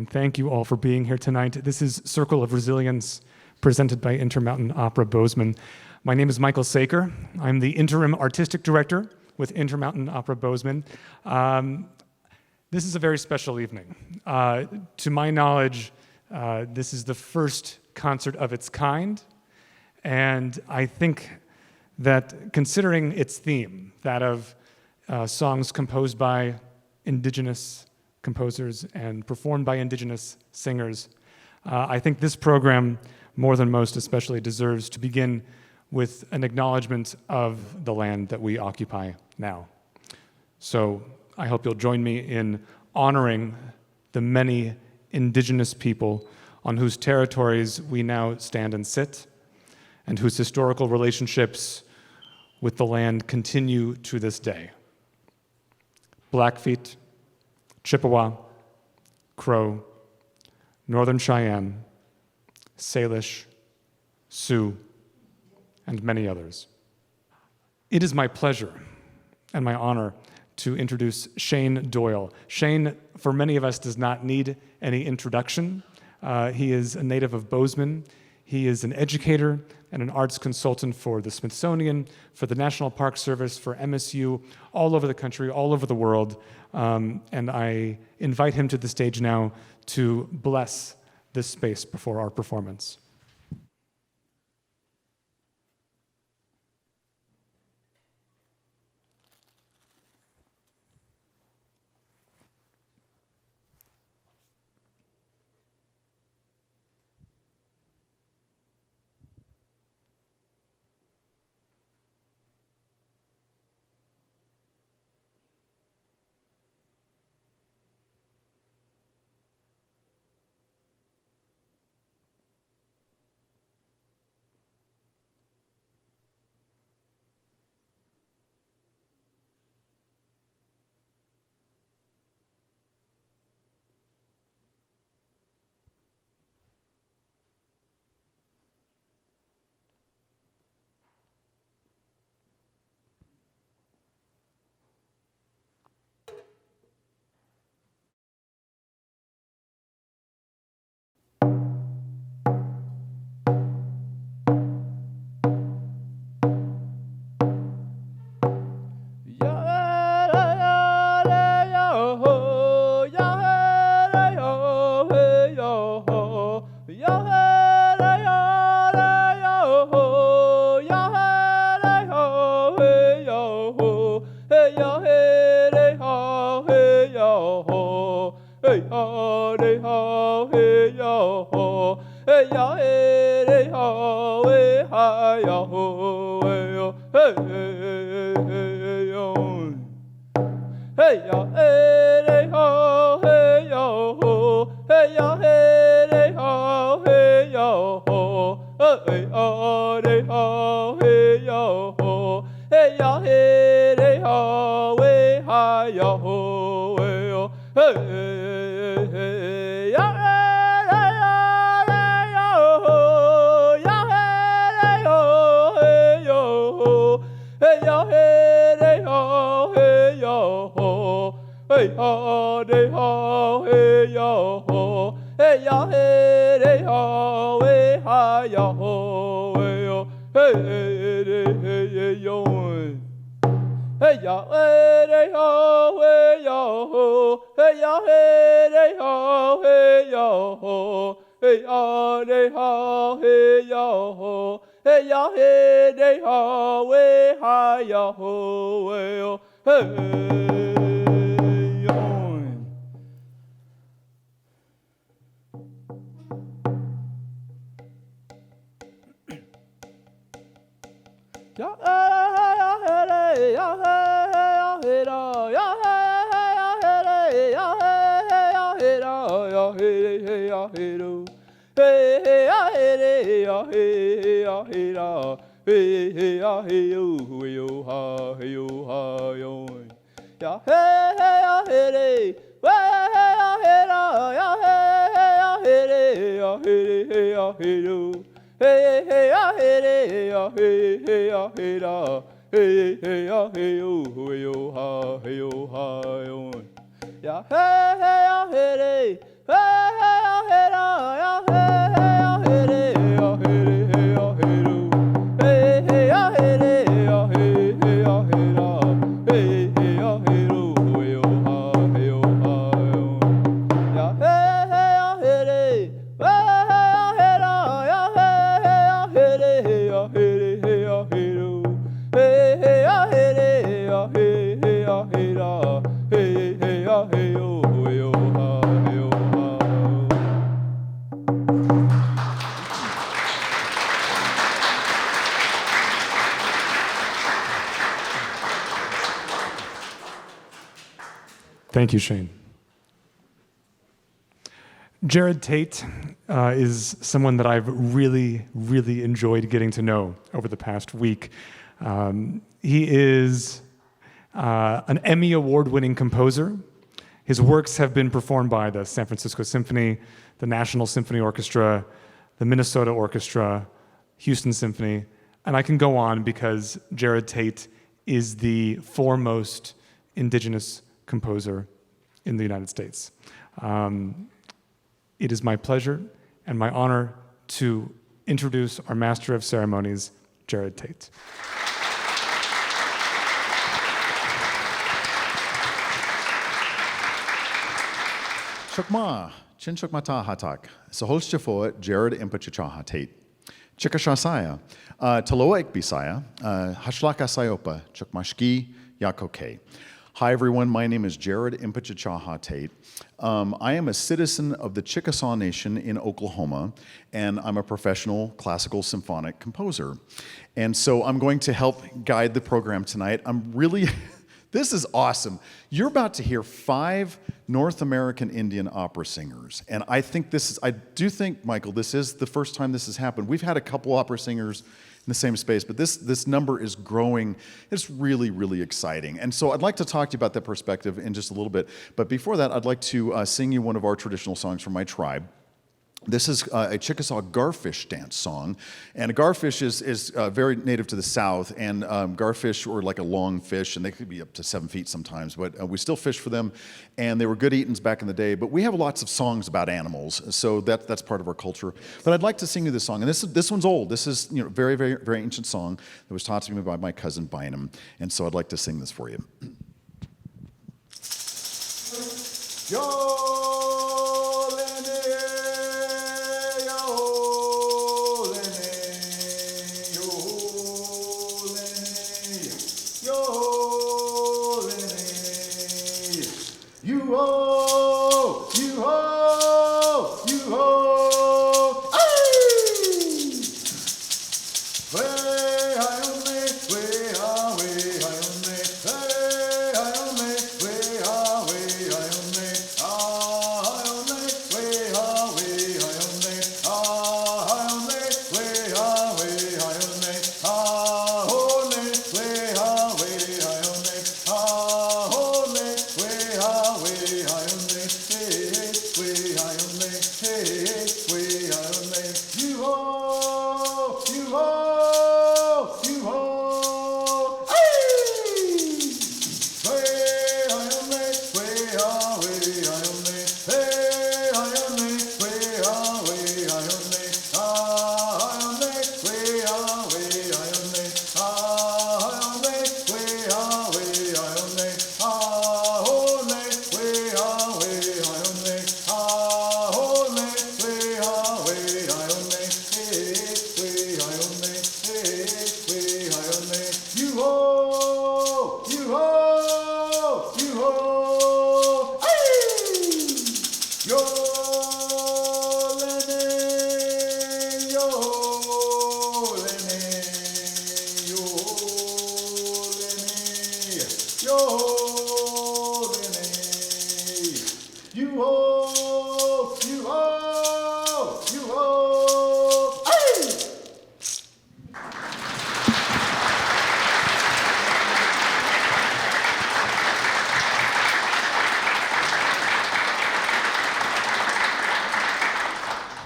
and thank you all for being here tonight. This is Circle of Resilience, presented by Intermountain Opera Bozeman. My name is Michael Sakir. I'm the Interim Artistic Director with Intermountain Opera Bozeman. This is a very special evening. To my knowledge, this is the first concert of its kind, and I think that considering its theme, that of songs composed by Indigenous composers and performed by Indigenous singers, I think this program, more than most especially, deserves to begin with an acknowledgement of the land that we occupy now. So I hope you'll join me in honoring the many Indigenous people on whose territories we now stand and sit, and whose historical relationships with the land continue to this day. Blackfeet, Chippewa, Crow, Northern Cheyenne, Salish, Sioux, and many others. It is my pleasure and my honor to introduce Shane Doyle. Shane, for many of us, does not need any introduction. He is a native of Bozeman. He is an educator and an arts consultant for the Smithsonian, for the National Park Service, for MSU, all over the country, all over the world. And I invite him to the stage now to bless this space before our performance. Thank you, Shane. Jerod Tate is someone that I've really, really enjoyed getting to know over the past week. He is an Emmy Award-winning composer. His works have been performed by the San Francisco Symphony, the National Symphony Orchestra, the Minnesota Orchestra, Houston Symphony, and I can go on because Jerod Tate is the foremost indigenous composer in the United States. It is my pleasure and my honor to introduce our Master of Ceremonies, Jerod Tate. Shukma, Chin Shukmata Hatak, Saholshafo, Jerod Impichchaachaahá Tate. Chikashasaya, Taloek Bisaya, Hashlaka Sayopa, Chukmashki, Yakoke. Hi everyone, my name is Jerod Impichchaachaahá Tate. I am a citizen of the Chickasaw Nation in Oklahoma, and I'm a professional classical symphonic composer. And so I'm going to help guide the program tonight. This is awesome. You're about to hear 5 North American Indian opera singers. And I do think, Michael, this is the first time this has happened. We've had a couple opera singers in the same space, but this number is growing. It's really, really exciting. And so I'd like to talk to you about that perspective in just a little bit. But before that, I'd like to sing you one of our traditional songs from my tribe. This is a Chickasaw garfish dance song, and a garfish is very native to the South, and garfish were like a long fish, and they could be up to 7 feet sometimes, but we still fish for them, and they were good eatings back in the day, but we have lots of songs about animals, so that's part of our culture. But I'd like to sing you this song, and this one's old. This is very, very, very ancient song that was taught to me by my cousin Bynum, and so I'd like to sing this for you.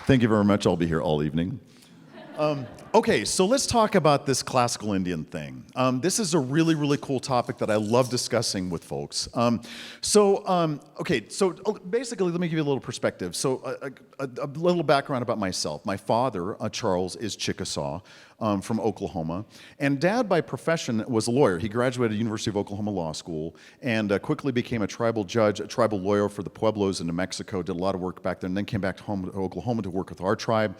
Thank you very much. I'll be here all evening. Okay, so let's talk about this classical Indian thing. This is a really, really cool topic that I love discussing with folks. Basically, let me give you a little perspective. So a little background about myself. My father, Charles, is Chickasaw from Oklahoma. And Dad, by profession, was a lawyer. He graduated University of Oklahoma Law School and quickly became a tribal judge, a tribal lawyer for the Pueblos in New Mexico, did a lot of work back there, and then came back home to Oklahoma to work with our tribe,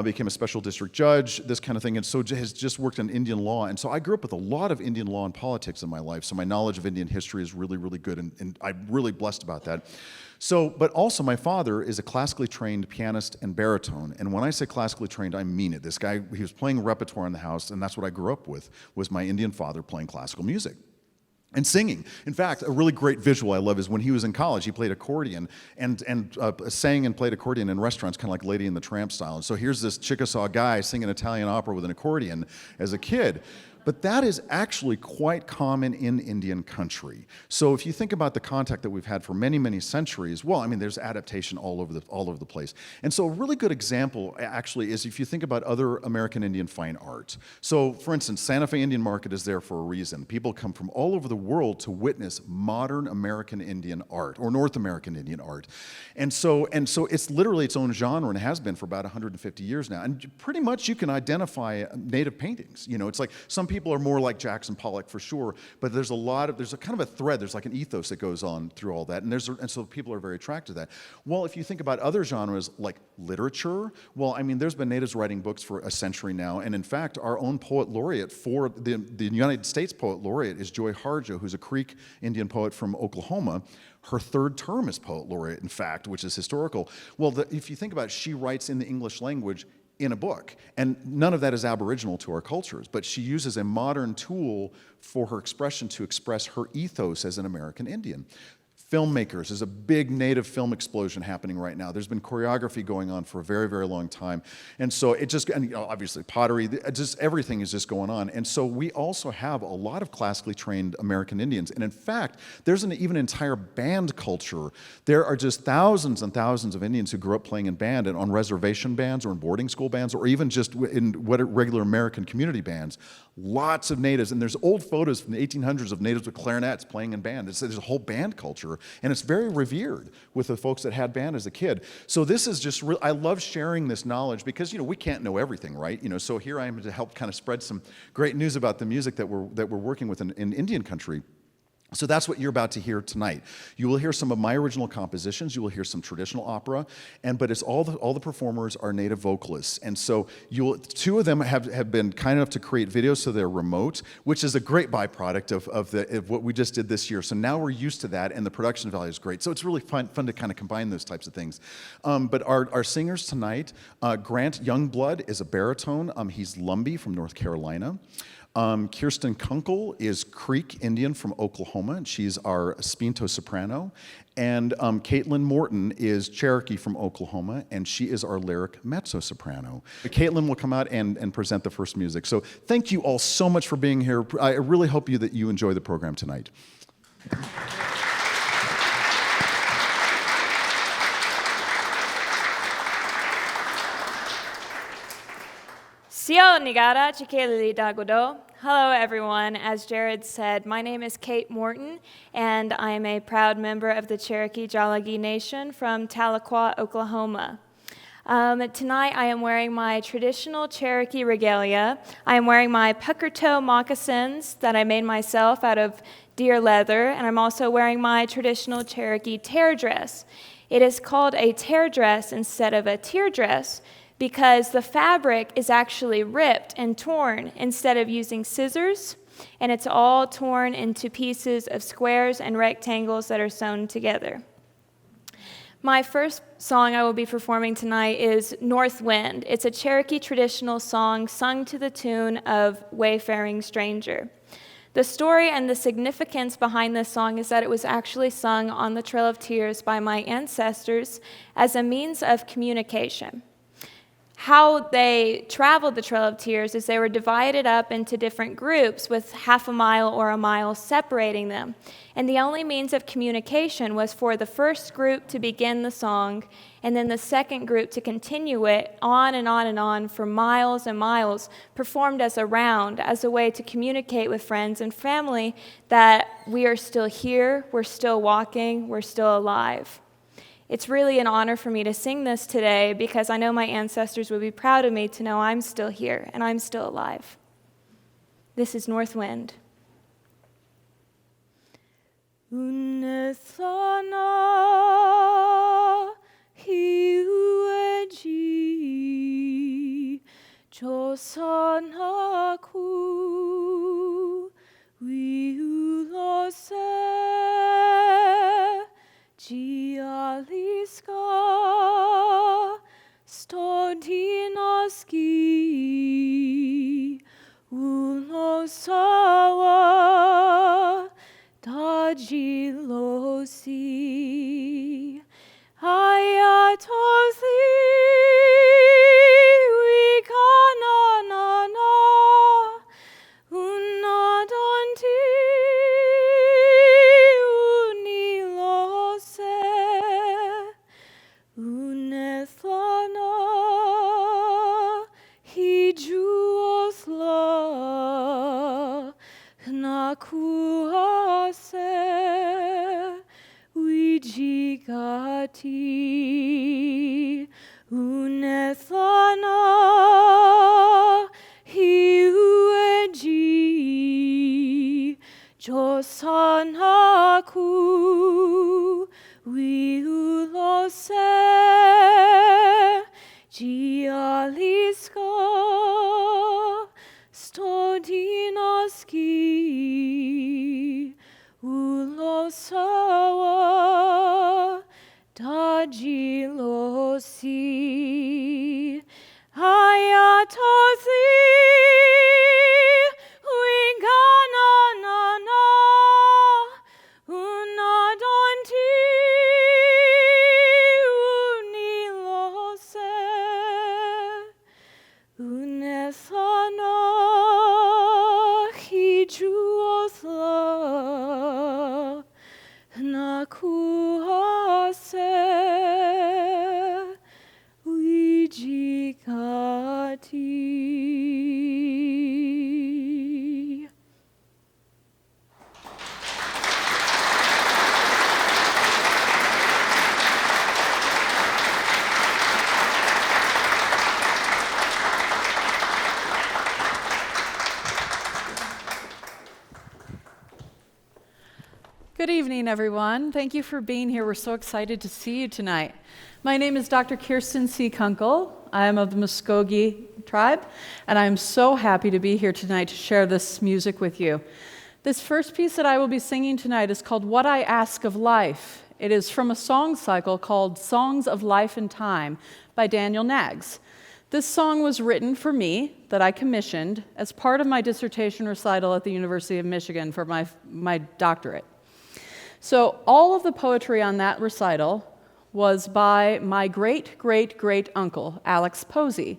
became a special district judge, this kind of thing, and so has just worked in Indian law. And so I grew up with a lot of Indian law and politics in my life, so my knowledge of Indian history is really, really good, and I'm really blessed about that. So, but also my father is a classically trained pianist and baritone, and when I say classically trained, I mean it. This guy, he was playing repertoire in the house, and that's what I grew up with, was my Indian father playing classical music. And singing. In fact, a really great visual I love is when he was in college, he played accordion and sang and played accordion in restaurants, kind of like Lady and the Tramp style. And so here's this Chickasaw guy singing Italian opera with an accordion as a kid. But that is actually quite common in Indian country. So if you think about the contact that we've had for many, many centuries, well, I mean, there's adaptation all over the place. And so a really good example, actually, is if you think about other American Indian fine art. So, for instance, Santa Fe Indian Market is there for a reason. People come from all over the world to witness modern American Indian art, or North American Indian art. And so it's literally its own genre and has been for about 150 years now. And pretty much you can identify native paintings. You know, it's like some people are more like Jackson Pollock for sure, but there's a kind of a thread, there's like an ethos that goes on through all that, and so people are very attracted to that. Well, if you think about other genres like literature, well, I mean, there's been natives writing books for a century now, and in fact, our own poet laureate for the United States poet laureate is Joy Harjo, who's a Creek Indian poet from Oklahoma. Her third term as poet laureate, in fact, which is historical. Well, if you think about it, she writes in the English language in a book. And none of that is aboriginal to our cultures, but she uses a modern tool for her expression to express her ethos as an American Indian. Filmmakers, there's a big native film explosion happening right now. There's been choreography going on for a very, very long time. And so it just, and obviously pottery, just everything is just going on. And so we also have a lot of classically trained American Indians. And in fact, there's even entire band culture. There are just thousands and thousands of Indians who grew up playing in band and on reservation bands or in boarding school bands or even just in regular American community bands. Lots of natives, and there's old photos from the 1800s of natives with clarinets playing in band. There's a whole band culture, and it's very revered with the folks that had band as a kid. So this is just, I love sharing this knowledge because, you know, we can't know everything, right? You know, so here I am to help kind of spread some great news about the music that we're working with in Indian country. So that's what you're about to hear tonight. You will hear some of my original compositions. You will hear some traditional opera, but it's all the performers are native vocalists, and so two of them have been kind enough to create videos so they're remote, which is a great byproduct of what we just did this year. So now we're used to that, and the production value is great. So it's really fun to kind of combine those types of things. But our singers tonight, Grant Youngblood is a baritone. He's Lumbee from North Carolina. Kirsten Kunkle is Creek Indian from Oklahoma, and she's our mezzo-soprano. And Katelyn Morton is Cherokee from Oklahoma, and she is our lyric mezzo-soprano. Katelyn will come out and present the first music. So thank you all so much for being here. I really hope that you enjoy the program tonight. Hello, everyone. As Jerod said, my name is Kate Morton, and I am a proud member of the Cherokee-Jaalagi Nation from Tahlequah, Oklahoma. Tonight, I am wearing my traditional Cherokee regalia. I am wearing my pucker toe moccasins that I made myself out of deer leather, and I'm also wearing my traditional Cherokee tear dress. It is called a tear dress instead of a tear dress because the fabric is actually ripped and torn instead of using scissors, and it's all torn into pieces of squares and rectangles that are sewn together. My first song I will be performing tonight is North Wind. It's a Cherokee traditional song sung to the tune of Wayfaring Stranger. The story and the significance behind this song is that it was actually sung on the Trail of Tears by my ancestors as a means of communication. how they traveled the Trail of Tears is they were divided up into different groups with half a mile or a mile separating them. And the only means of communication was for the first group to begin the song and then the second group to continue it on and on and on for miles and miles, performed as a round, as a way to communicate with friends and family that we are still here, we're still walking, we're still alive. It's really an honor for me to sing this today because I know my ancestors would be proud of me to know I'm still here and I'm still alive. This is North Wind. Unethana hiueji josanaku wiulose Gialiska stodinaski unosawa dajilosi ayatosi wikananana unadonti Unethana hijuosla nakuase wijigati Unethana hiueji josanaku wiulose Gialiska stodinaski ulosawa dajilosi ayatosi wigananana unadonti Unethana hijuosla nakuase wijigati. Good evening, everyone. Thank you for being here. We're so excited to see you tonight. My name is Dr. Kirsten C. Kunkle. I am of the Muskogee tribe, and I'm so happy to be here tonight to share this music with you. This first piece that I will be singing tonight is called What I Ask of Life. It is from a song cycle called Songs of Life and Time by Daniel Knaggs. This song was written for me, that I commissioned, as part of my dissertation recital at the University of Michigan for my doctorate. So all of the poetry on that recital was by my great-great-great-uncle, Alex Posey.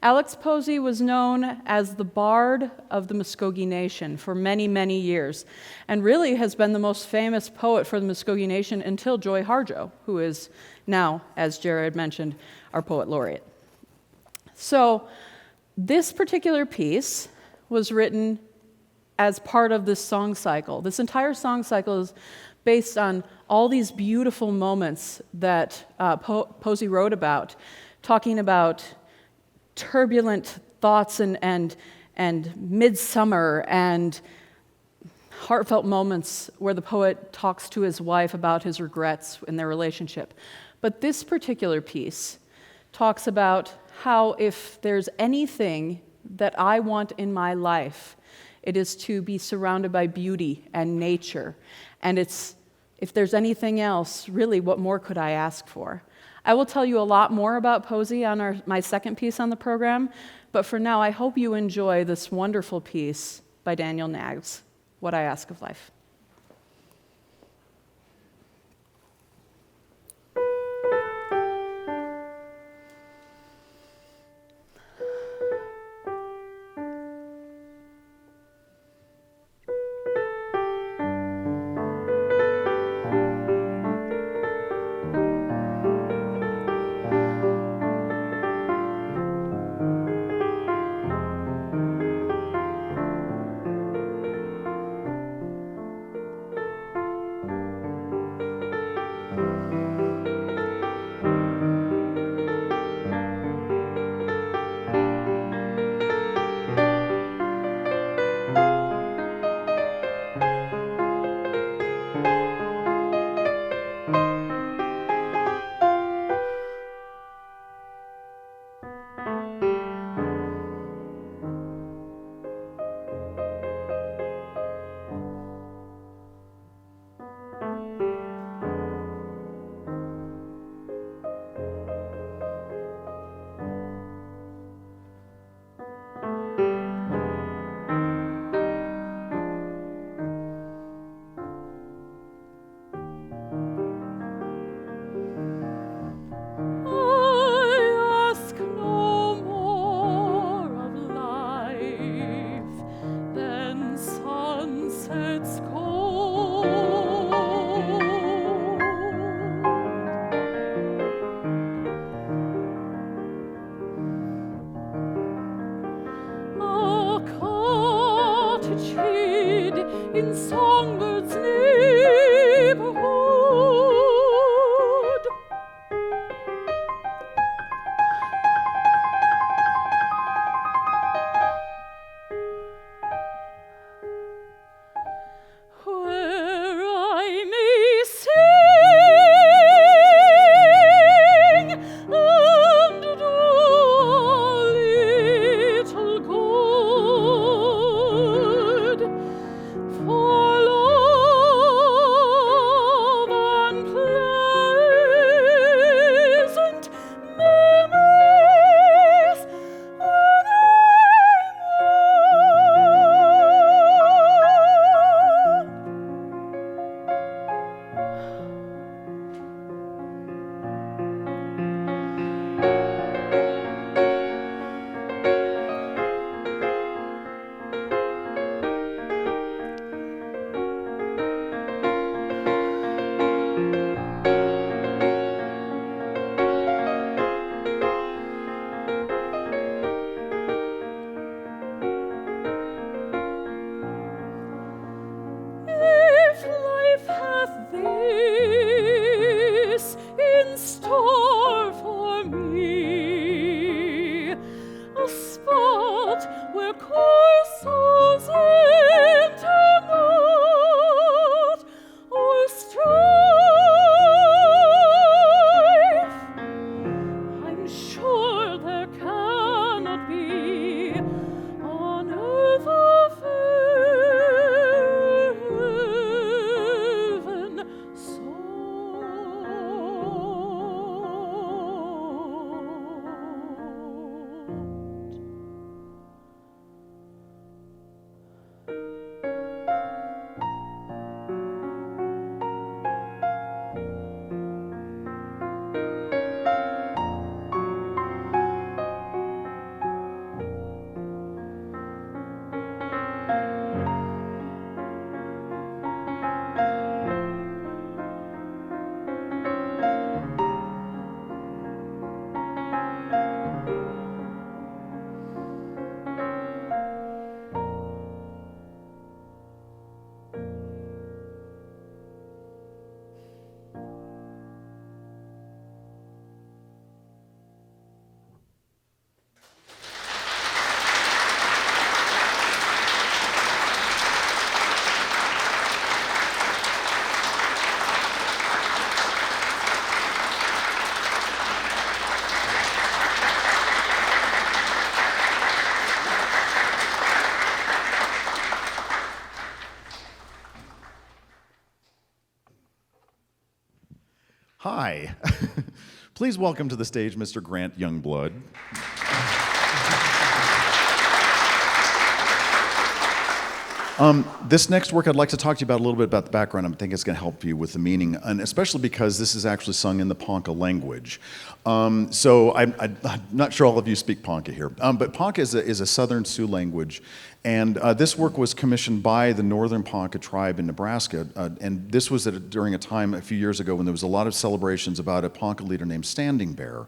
Alex Posey was known as the bard of the Muskogee Nation for many, many years, and really has been the most famous poet for the Muskogee Nation until Joy Harjo, who is now, as Jerod mentioned, our poet laureate. So this particular piece was written as part of this song cycle. This entire song cycle is based on all these beautiful moments that Posey wrote about, talking about turbulent thoughts and midsummer and heartfelt moments where the poet talks to his wife about his regrets in their relationship. But this particular piece talks about how if there's anything that I want in my life, it is to be surrounded by beauty and nature. And if there's anything else, really, what more could I ask for? I will tell you a lot more about Posey on my second piece on the program, but for now, I hope you enjoy this wonderful piece by Daniel Knaggs, What I Ask of Life. in Songbird's neighborhood. Where I may sing and do a little good for love and pleasant memories when I'm old. If life hath this in store for me, a spot where coursers enter not or strife, I'm sure there cannot be on earth of heaven sought. Hi. Please welcome to the stage Mr. Grant Youngblood. This next work I'd like to talk to you about a little bit about the background. I think it's going to help you with the meaning, and especially because this is actually sung in the Ponca language. So I'm not sure all of you speak Ponca here, but Ponca is a Southern Sioux language, and this work was commissioned by the Northern Ponca tribe in Nebraska, and this was during a time a few years ago when there was a lot of celebrations about a Ponca leader named Standing Bear.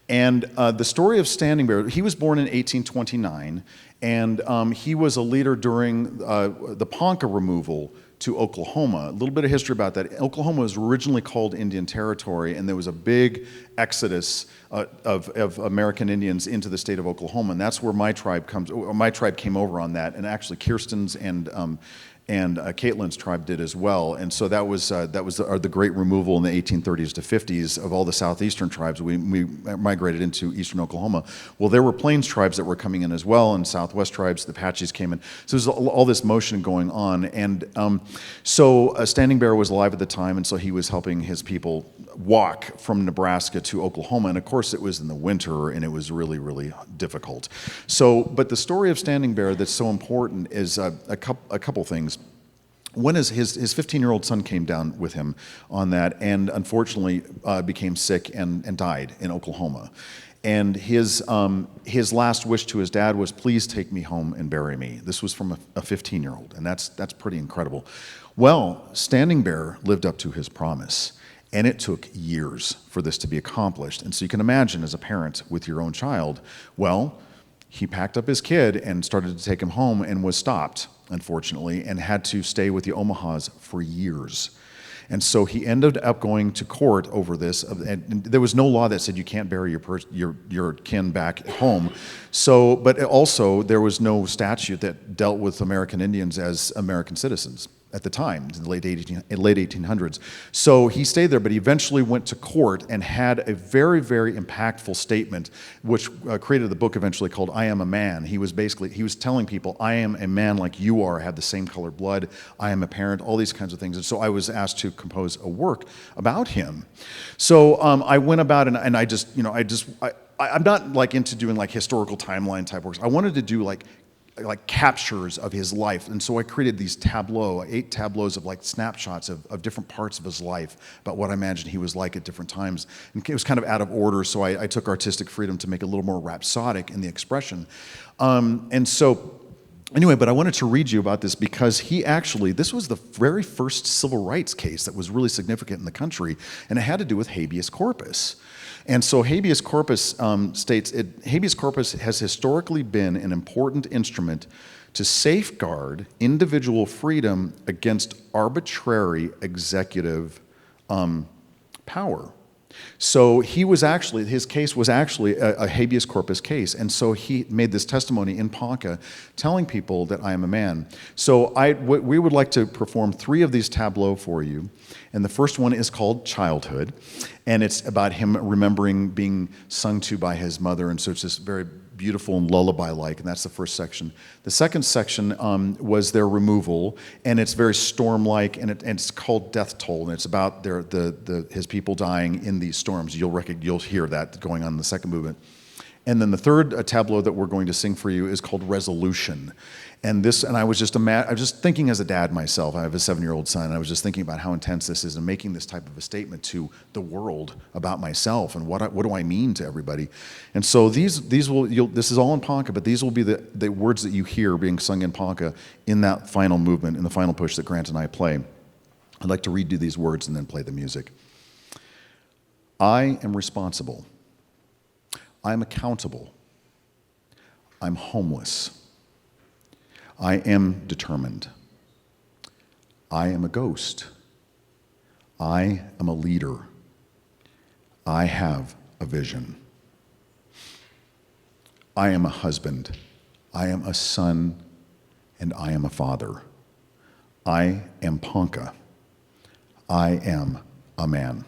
And the story of Standing Bear, he was born in 1829, and he was a leader during the Ponca removal to Oklahoma. A little bit of history about that. Oklahoma was originally called Indian Territory, and there was a big exodus of American Indians into the state of Oklahoma, and that's where my tribe came over on that, and actually Kirsten's and Katelyn's tribe did as well. And so that was the great removal in the 1830s to 50s of all the southeastern tribes. We migrated into eastern Oklahoma. Well, there were plains tribes that were coming in as well, and southwest tribes, the Apaches came in. So there's all this motion going on. And so Standing Bear was alive at the time, and so he was helping his people walk from Nebraska to Oklahoma. And of course, it was in the winter, and it was really, really difficult. So, but the story of Standing Bear that's so important is a couple things. One is his 15-year-old son came down with him on that, and unfortunately became sick and died in Oklahoma. And his last wish to his dad was, "Please take me home and bury me." This was from a 15-year-old, and that's pretty incredible. Well, Standing Bear lived up to his promise, and it took years for this to be accomplished. And so you can imagine, as a parent with your own child, well, he packed up his kid and started to take him home and was stopped unfortunately, and had to stay with the Omahas for years. And so he ended up going to court over this, and there was no law that said you can't bury your kin back at home. So, but also there was no statute that dealt with American Indians as American citizens at the time, in the late 1800s. So he stayed there, but he eventually went to court and had a very, very impactful statement, which created the book eventually called I Am a Man. He was telling people, I am a man like you are, I have the same colored blood, I am a parent, all these kinds of things. And so I was asked to compose a work about him. So I went about and I'm not like into doing like historical timeline type works. I wanted to do like captures of his life. And so I created these 8 tableaus of like snapshots of different parts of his life, about what I imagined he was like at different times. And it was kind of out of order, so I took artistic freedom to make it a little more rhapsodic in the expression. And so anyway, but I wanted to read you about this because this was the very first civil rights case that was really significant in the country, and it had to do with habeas corpus. And so habeas corpus habeas corpus has historically been an important instrument to safeguard individual freedom against arbitrary executive power. So his case was actually a habeas corpus case, and so he made this testimony in Ponca telling people that I am a man. So we would like to perform 3 of these tableaux for you, and the first one is called Childhood, and it's about him remembering being sung to by his mother, and so it's just very beautiful and lullaby-like, and that's the first section. The second section was their removal, and it's very storm-like, and it's called Death Toll, and it's about his people dying in these storms. You'll hear that going on in the second movement. And then the third tableau that we're going to sing for you is called Resolution. And I was just thinking as a dad myself. I have a 7-year-old son, and I was just thinking about how intense this is and making this type of a statement to the world about myself and what do I mean to everybody. And so this is all in Ponca, but these will be the words that you hear being sung in Ponca in that final movement, in the final push that Grant and I play. I'd like to read you these words and then play the music. I am responsible. I am accountable. I'm homeless. I am determined. I am a ghost. I am a leader. I have a vision. I am a husband. I am a son, and I am a father. I am Ponca. I am a man.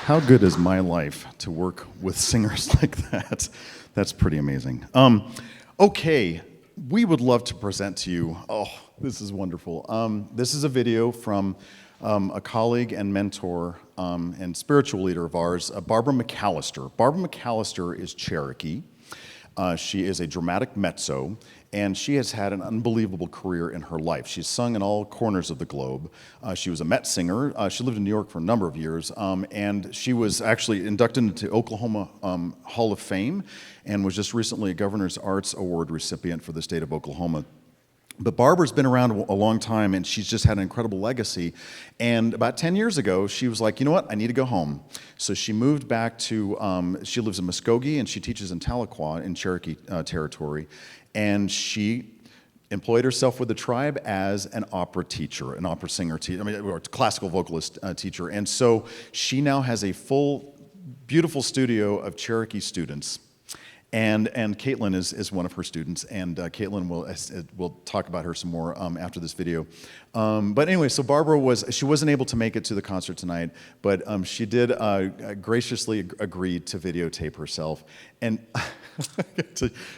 How good is my life to work with singers like that? That's pretty amazing. Okay, we would love to present to you, oh, this is wonderful. This is a video from a colleague and mentor and spiritual leader of ours, Barbara McAlister. Barbara McAlister is Cherokee. She is a dramatic mezzo, and she has had an unbelievable career in her life. She's sung in all corners of the globe. She was a Met singer. She lived in New York for a number of years, and she was actually inducted into Oklahoma Hall of Fame and was just recently a Governor's Arts Award recipient for the state of Oklahoma. But Barbara's been around a long time, and she's just had an incredible legacy. And about 10 years ago, she was like, you know what, I need to go home. So she moved back to, she lives in Muskogee, and she teaches in Tahlequah in Cherokee territory. And she employed herself with the tribe as an opera teacher, an opera singer, or classical vocalist teacher. And so she now has a full, beautiful studio of Cherokee students. And Katelyn is one of her students, and Katelyn will talk about her some more after this video. But anyway, so Barbara she wasn't able to make it to the concert tonight, but she did graciously agree to videotape herself. And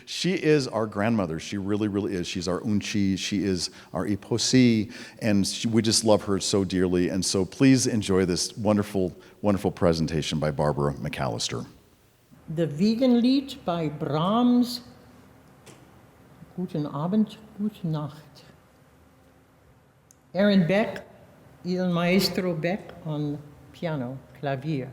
she is our grandmother. She really, really is. She's our unchi. She is our iposi, and we just love her so dearly. And so please enjoy this wonderful, wonderful presentation by Barbara McAlister. The Wiegenlied by Brahms. Guten Abend, gute Nacht. Aaron Beck, Il Maestro Beck on piano, clavier.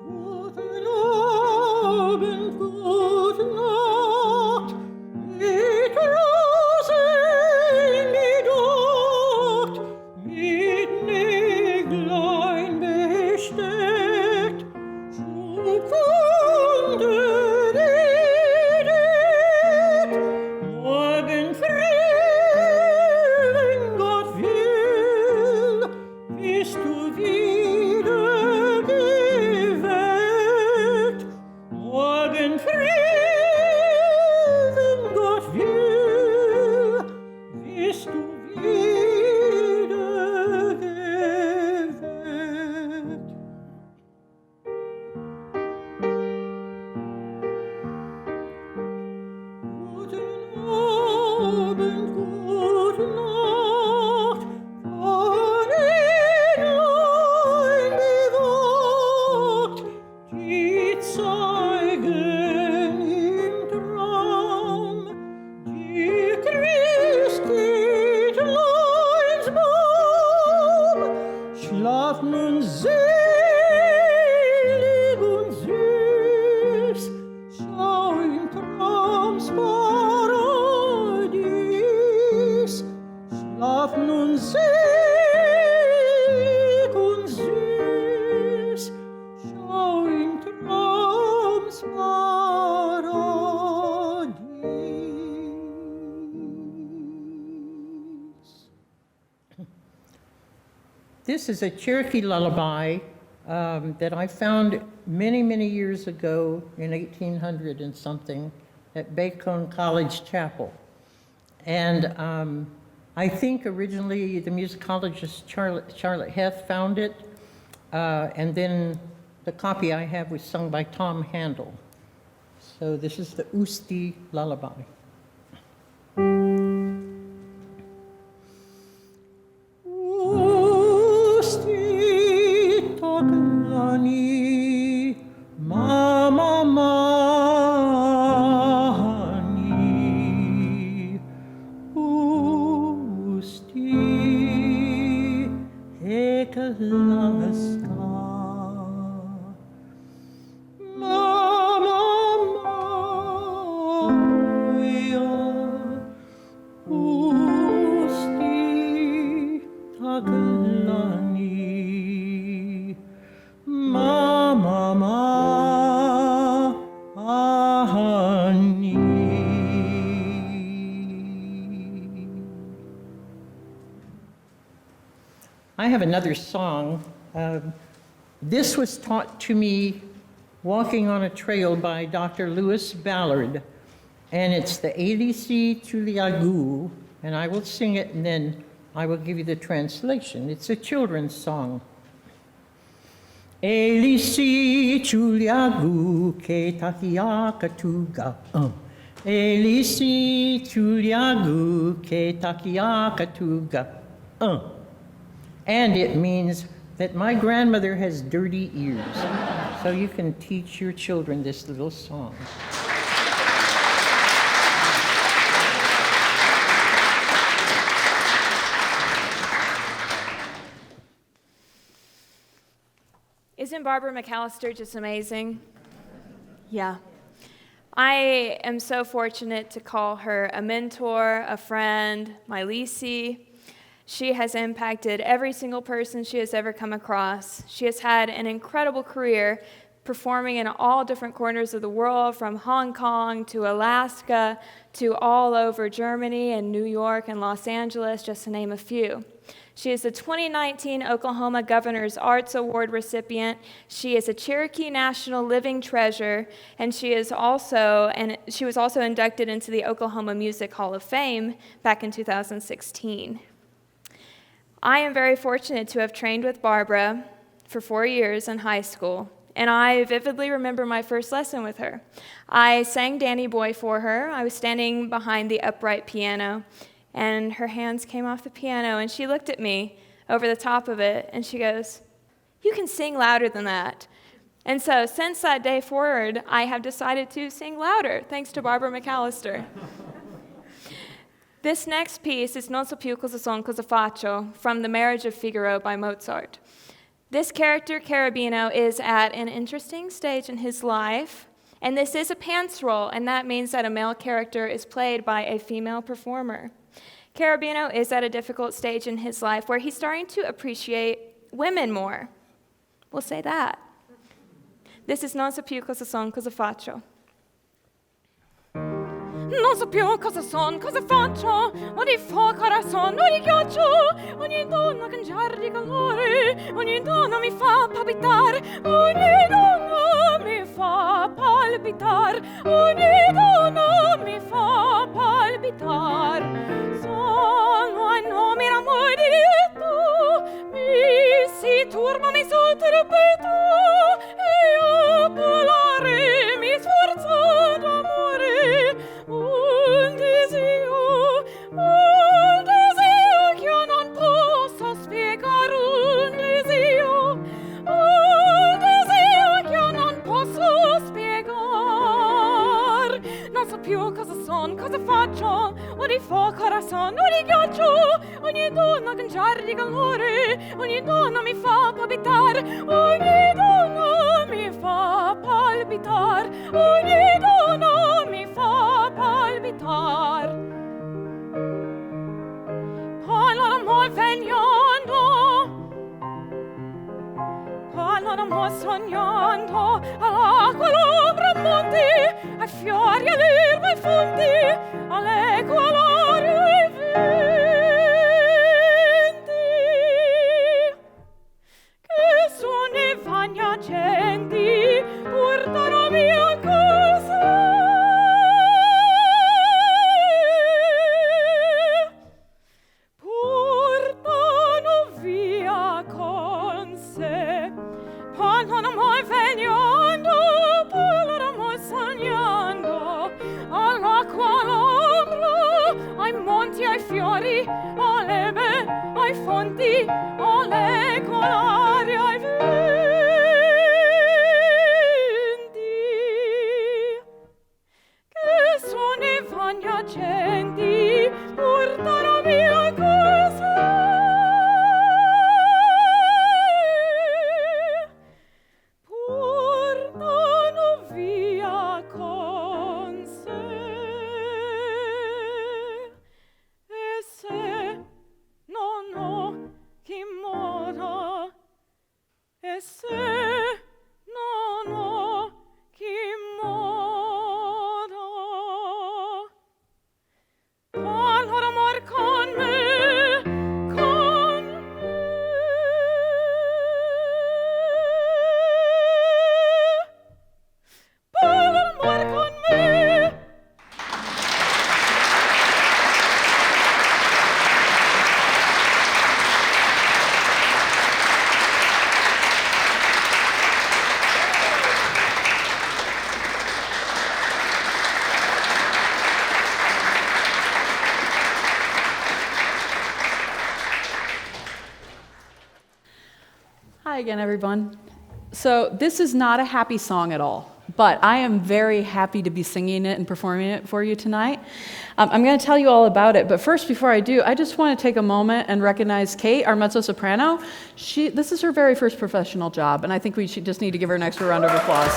Guten Abend, gute Nacht, mit Rosen bedacht, mit Näglein besteckt, Schmuckfunde redet, morgen früh, wenn Gott will, bist du wieder geweckt, morgen früh, wenn Gott will, bist du wieder geweckt. Guten Abend, gute Nacht, Fahrräderein bewacht, die zeigen im Traum, die Christkindleinsbaum, schlaf nun selig und süß, schau im Traumsparadies, schlaf nun selig und süß, schau im Traumsparadies. This is a Cherokee lullaby that I found many, many years ago in 1800 and something at Bacon College Chapel. And I think originally the musicologist Charlotte Heth found it, and then the copy I have was sung by Tom Handel. So this is the Usti lullaby. Usti taklani, mama mani, Usti ekalaska, mama moja, Usti taklani, mama mani. I have another song. This was taught to me walking on a trail by Dr. Lewis Ballard. and it's the Elisi Tuliagu, and I will sing it and then I will give you the translation. It's a children's song. Elisi Tuliagu ke takiakatuga. Elisi Tuliagu ke takiakatuga. And it means that my grandmother has dirty ears. So you can teach your children this little song. Isn't Barbara McAlister just amazing? Yeah. I am so fortunate to call her a mentor, a friend, my Lisi. She has impacted every single person she has ever come across. She has had an incredible career performing in all different corners of the world, from Hong Kong to Alaska to all over Germany and New York and Los Angeles, just to name a few. She is the 2019 Oklahoma Governor's Arts Award recipient. She is a Cherokee National Living Treasure, and she was also inducted into the Oklahoma Music Hall of Fame back in 2016. I am very fortunate to have trained with Barbara for 4 years in high school, and I vividly remember my first lesson with her. I sang Danny Boy for her. I was standing behind the upright piano, and her hands came off the piano, and she looked at me over the top of it, and she goes, "You can sing louder than that." And so since that day forward, I have decided to sing louder, thanks to Barbara McAlister. This next piece is Non so più cosa son cosa faccio, from The Marriage of Figaro by Mozart. This character, Carabino, is at an interesting stage in his life, and this is a pants role, and that means that a male character is played by a female performer. Carabino is at a difficult stage in his life where he's starting to appreciate women more. We'll say that. This is Non so più cosa son cosa faccio. Non so più cosa son, cosa faccio, ogni corazon, ogni ghiaccio, ogni donna cangiare di calore, ogni donna mi fa palpitare, ogni donna mi fa palpitare, ogni donna mi fa palpitare. Solo a nome d'amore di tu, mi si turba, mi sotterpeto, e a volare mi sforzo d'amore. Un desio che io non posso spiegare, un desio che io non posso spiegare. Non so più cosa son, cosa faccio, ogni corazon, ogni ghiaccio, ogni donna cangiare di calore, ogni donna mi fa palpitare, ogni donna mi fa palpitare, ogni donna mi fa palpitar. Parlano vegnando, parlano sognando, all'acqua all'ombra monti, ai fiori, all'erba, ai fonti, all'eco, all'aria, ai venti, che sono i vagni agenti, portano via cosa. Ai fiori, all'ebe, ai fonti, all'eco, all'aria, ai venti, che sono i vagni agenti, portano via cosa. Portano via con sé. E se non ho chi mora, allora amor con me, con me. Allora amor con me. Hi again, everyone. So this is not a happy song at all, but I am very happy to be singing it and performing it for you tonight. I'm going to tell you all about it, but first, before I do, I just want to take a moment and recognize Kate, our mezzo-soprano. This is her very first professional job, and I think we should just need to give her an extra round of applause.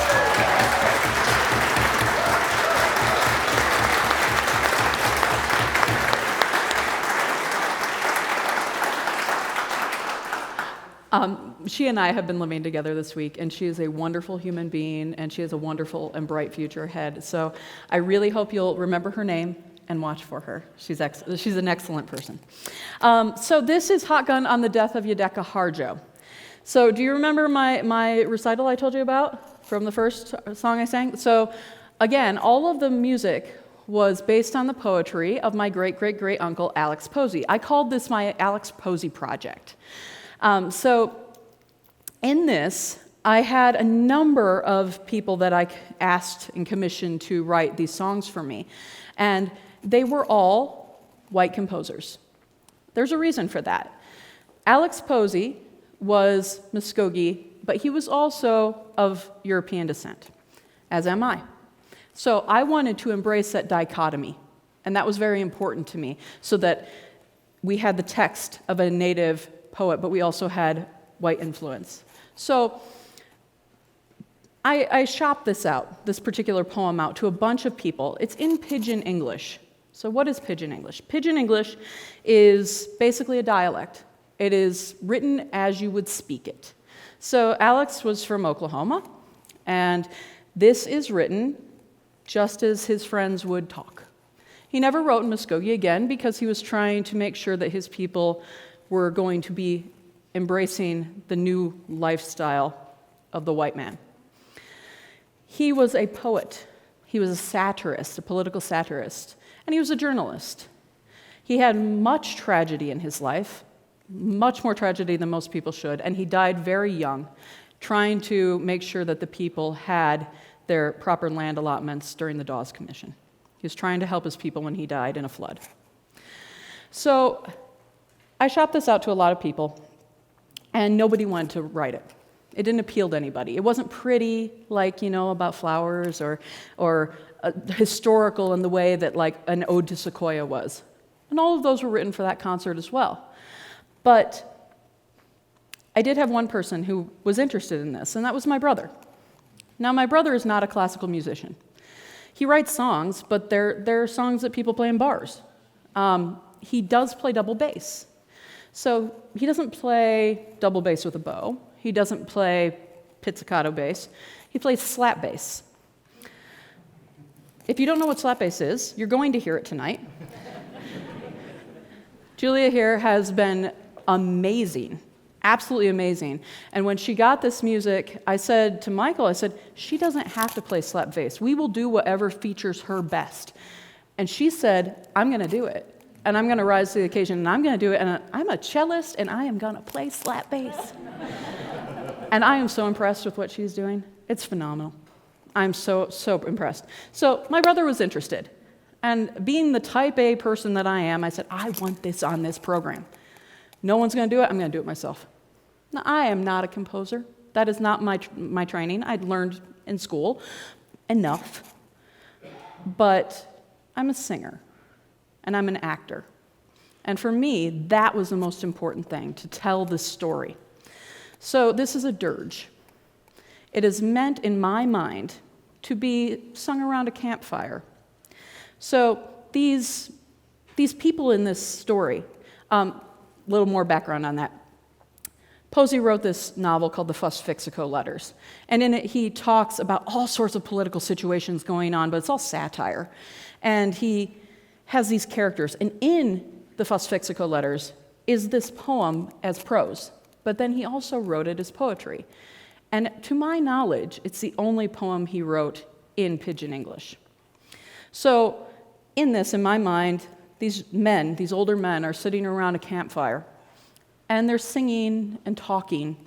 She and I have been living together this week, and she is a wonderful human being, and she has a wonderful and bright future ahead. So I really hope you'll remember her name and watch for her. She's an excellent person. So this is Hot Gun on the Death of Impichchaachaahá Tate. So do you remember my recital I told you about from the first song I sang? So again, all of the music was based on the poetry of my great-great-great-uncle Alex Posey. I called this my Alex Posey project. So in this, I had a number of people that I asked and commissioned to write these songs for me, and they were all white composers. There's a reason for that. Alex Posey was Muskogee, but he was also of European descent, as am I. So I wanted to embrace that dichotomy, and that was very important to me, so that we had the text of a native poet, but we also had white influence. So I shopped this particular poem out to a bunch of people. It's in Pidgin English. So what is Pidgin English? Pidgin English is basically a dialect. It is written as you would speak it. So Alex was from Oklahoma, and this is written just as his friends would talk. He never wrote in Muskogee again because he was trying to make sure that his people were going to be embracing the new lifestyle of the white man. He was a poet. He was a satirist, a political satirist, and he was a journalist. He had much tragedy in his life, much more tragedy than most people should, and he died very young, trying to make sure that the people had their proper land allotments during the Dawes Commission. He was trying to help his people when he died in a flood. So I shopped this out to a lot of people, and nobody wanted to write it. It didn't appeal to anybody. It wasn't pretty, like, about flowers, or historical in the way that, like, an ode to Sequoia was. And all of those were written for that concert as well. But I did have one person who was interested in this, and that was my brother. Now, my brother is not a classical musician. He writes songs, but they're songs that people play in bars. He does play double bass. So he doesn't play double bass with a bow. He doesn't play pizzicato bass. He plays slap bass. If you don't know what slap bass is, you're going to hear it tonight. Julia here has been amazing, absolutely amazing. And when she got this music, I said to Michael, she doesn't have to play slap bass. We will do whatever features her best. And she said, I'm going to do it. And I'm going to rise to the occasion, and I'm going to do it, and I'm a cellist, and I am going to play slap bass. And I am so impressed with what she's doing. It's phenomenal. I'm so impressed. So my brother was interested, and being the type A person that I am, I said, I want this on this program. No one's going to do it, I'm going to do it myself. Now, I am not a composer. That is not my training. I'd learned in school enough, but I'm a singer. And I'm an actor. And for me, that was the most important thing, to tell this story. So this is a dirge. It is meant, in my mind, to be sung around a campfire. So these people in this story, little more background on that. Posey wrote this novel called The Fuss-Fixico Letters. And in it, he talks about all sorts of political situations going on, but it's all satire. And he has these characters, and in the Fuss-Fixico Letters is this poem as prose, but then he also wrote it as poetry. And to my knowledge, it's the only poem he wrote in Pidgin English. So in this, in my mind, these older men, are sitting around a campfire, and they're singing and talking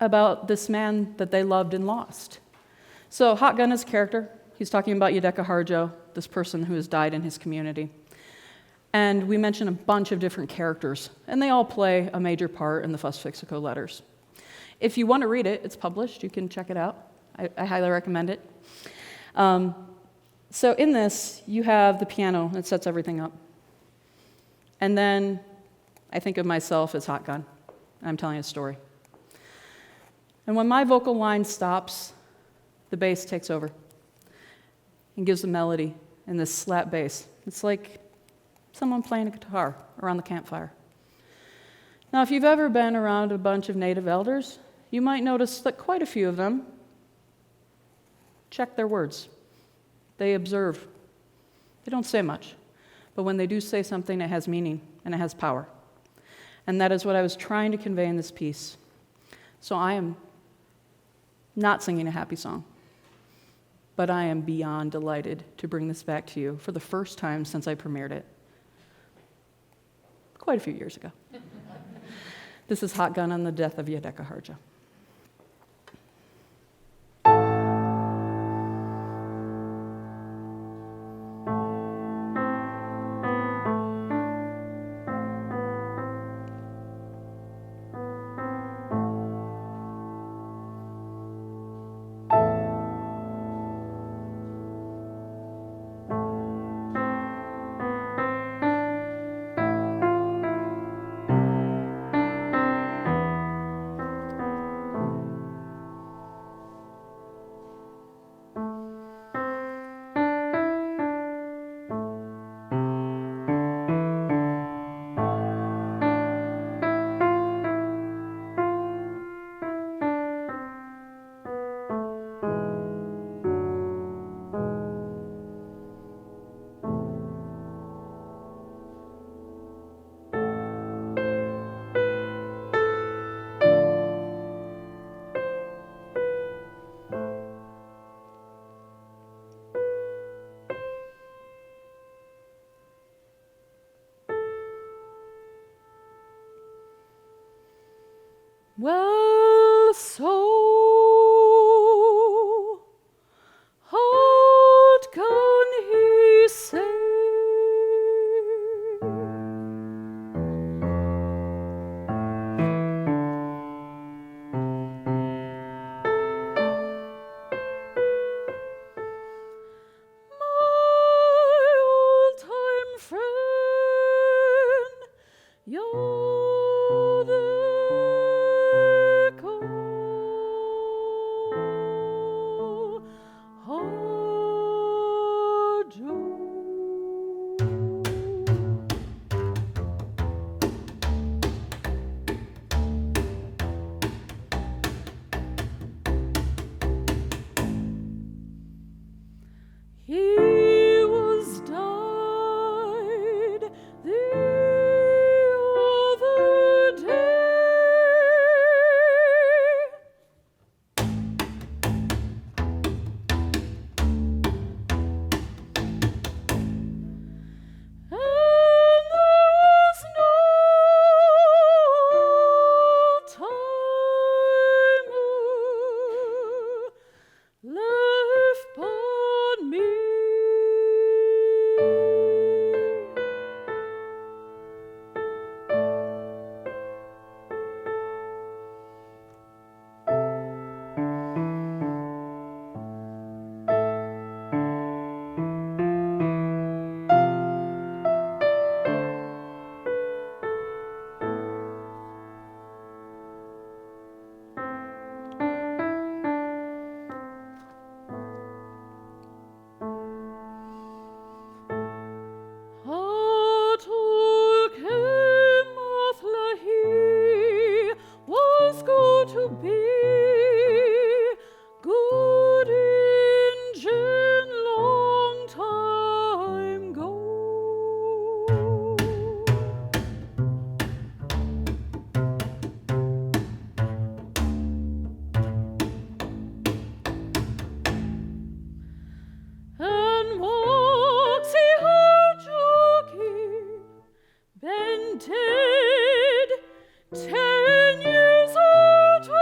about this man that they loved and lost. So Hot Gun is a character. He's talking about Impichchaachaahá Tate, this person who has died in his community. And we mention a bunch of different characters, and they all play a major part in the Fuss-Fixico Letters. If you want to read it, it's published. You can check it out. I highly recommend it. So in this, you have the piano that sets everything up. And then I think of myself as Hot Gun. I'm telling a story. And when my vocal line stops, the bass takes over and gives the melody in this slap bass. It's like someone playing a guitar around the campfire. Now, if you've ever been around a bunch of native elders, you might notice that quite a few of them check their words. They observe. They don't say much, but when they do say something, it has meaning and it has power. And that is what I was trying to convey in this piece. So I am not singing a happy song, but I am beyond delighted to bring this back to you for the first time since I premiered it quite a few years ago. This is Hot Gun on the Death of Yedekahārja. Well, so hot can he say? My old-time friend, you're the he was died the other day. And there was no time left but me. Took him off he was good to be, good Injun long time go. And walks he her jockey, been dead 10 years or 12.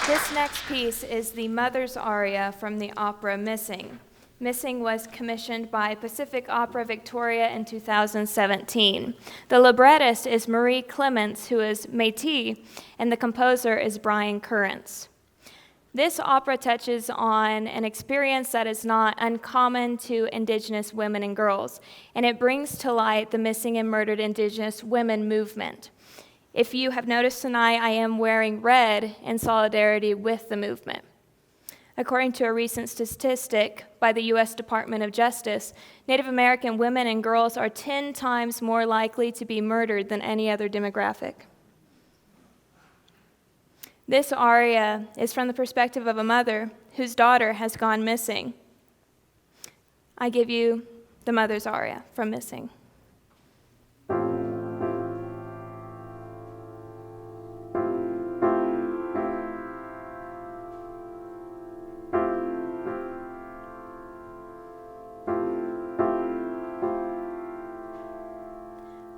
This next piece is the Mother's Aria from the opera Missing. Missing was commissioned by Pacific Opera Victoria in 2017. The librettist is Marie Clements, who is Métis, and the composer is Brian Currents. This opera touches on an experience that is not uncommon to Indigenous women and girls, and it brings to light the missing and murdered Indigenous women movement. If you have noticed tonight, I am wearing red in solidarity with the movement. According to a recent statistic by the U.S. Department of Justice, Native American women and girls are 10 times more likely to be murdered than any other demographic. This aria is from the perspective of a mother whose daughter has gone missing. I give you the Mother's Aria from Missing.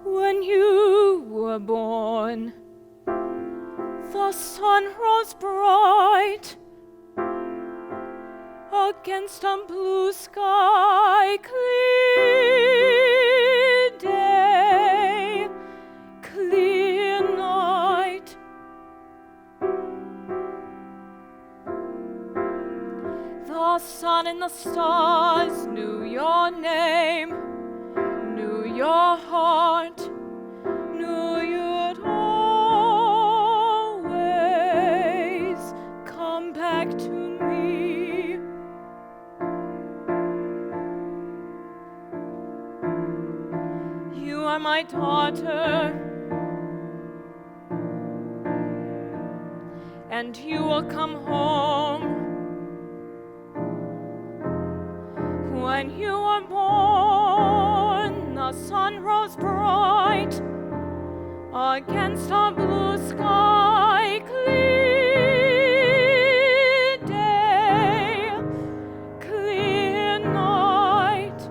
When you were born, the sun rose bright against a blue sky, clear day, clear night. The sun and the stars knew your name, knew your heart, knew you'd always come back to me. You are my daughter, and you will come home. When you were born, the sun rose bright against a blue sky, clear day, clear night.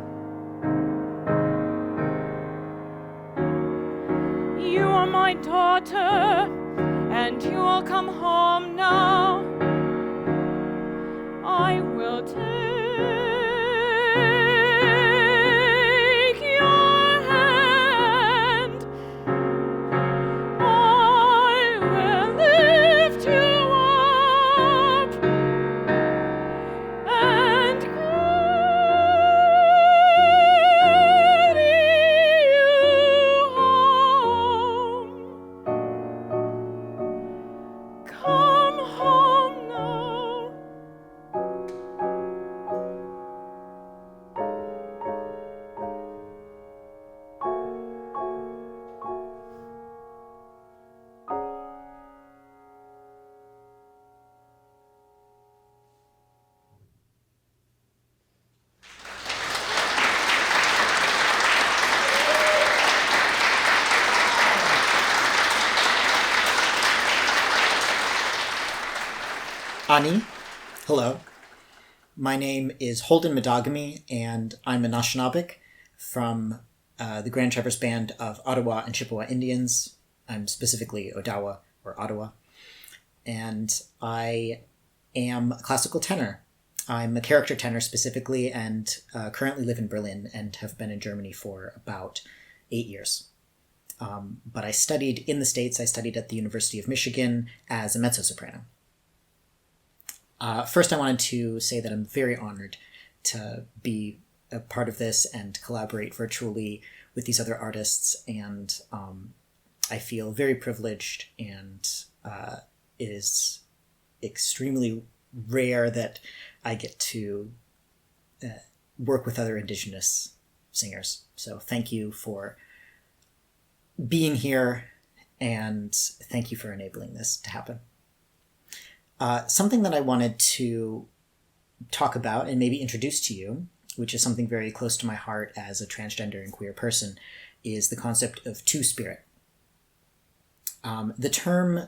You are my daughter, and you will come home now. I will take your hand. I will lift you up and carry you home. Come home now. Ani, hello. My name is Holden Madagame, and I'm a Anishinaabe from the Grand Traverse Band of Ottawa and Chippewa Indians. I'm specifically Odawa, or Ottawa. And I am a classical tenor. I'm a character tenor specifically, and currently live in Berlin and have been in Germany for about 8 years. But I studied in the States. I studied at the University of Michigan as a mezzo-soprano. First, I wanted to say that I'm very honored to be a part of this and collaborate virtually with these other artists, and I feel very privileged, and it is extremely rare that I get to work with other Indigenous singers. So thank you for being here, and thank you for enabling this to happen. Something that I wanted to talk about and maybe introduce to you, which is something very close to my heart as a transgender and queer person, is the concept of two-spirit. The term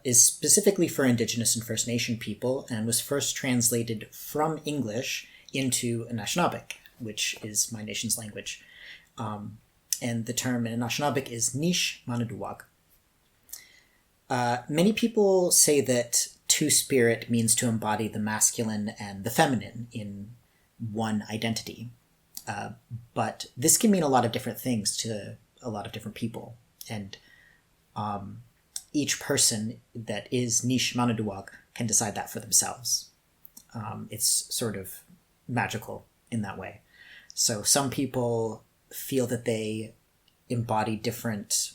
is specifically for Indigenous and First Nation people and was first translated from English into Anishinaabe, which is my nation's language. And the term in Anishinaabe is Nish Manaduwag. Many people say that two-spirit means to embody the masculine and the feminine in one identity. But this can mean a lot of different things to a lot of different people. And each person that is Nish Manaduwag can decide that for themselves. It's sort of magical in that way. So some people feel that they embody different